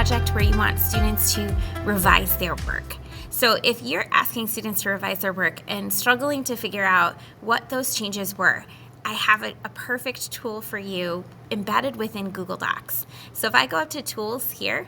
project where you want students to revise their work. So if you're asking students to revise their work and struggling to figure out what those changes were, I have a perfect tool for you embedded within Google Docs. So if I go up to Tools here,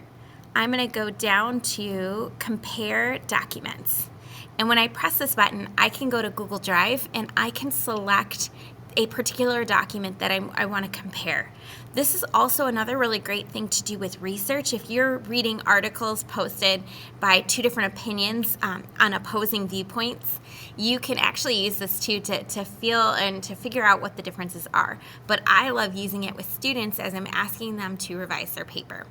I'm going to go down to Compare Documents. And when I press this button, I can go to Google Drive and I can select a particular document that I want to compare. This is also another really great thing to do with research. If you're reading articles posted by two different opinions on opposing viewpoints, you can actually use this too to feel and to figure out what the differences are. But I love using it with students as I'm asking them to revise their paper.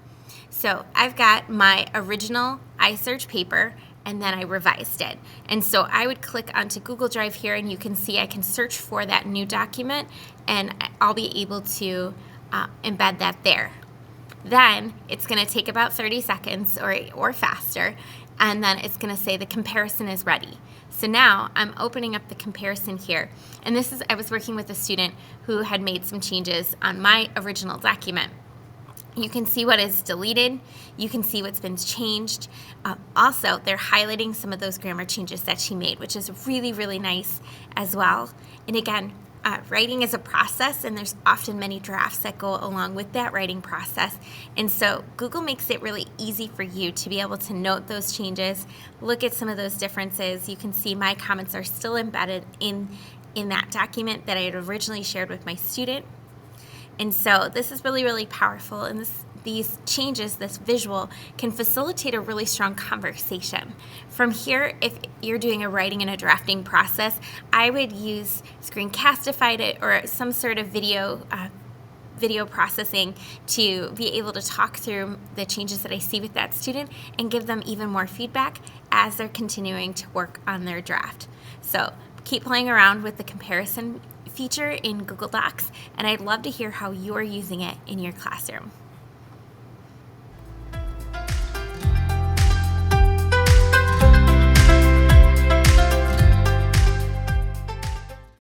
So I've got my original iSearch paper, and then I revised it. And so I would click onto Google Drive here, and you can see I can search for that new document, and I'll be able to embed that there. Then it's going to take about 30 seconds or faster, and then it's going to say the comparison is ready. So now I'm opening up the comparison here, and I was working with a student who had made some changes on my original document. You can see what is deleted. You can see what's been changed. Also, they're highlighting some of those grammar changes that she made, which is really, really nice as well. And again, writing is a process, and there's often many drafts that go along with that writing process. And so Google makes it really easy for you to be able to note those changes, look at some of those differences. You can see my comments are still embedded in that document that I had originally shared with my student. And so this is really, really powerful, and these changes, this visual, can facilitate a really strong conversation. From here, if you're doing a writing and a drafting process, I would use Screencastify or some sort of video processing to be able to talk through the changes that I see with that student and give them even more feedback as they're continuing to work on their draft. So keep playing around with the comparison feature in Google Docs, and I'd love to hear how you're using it in your classroom.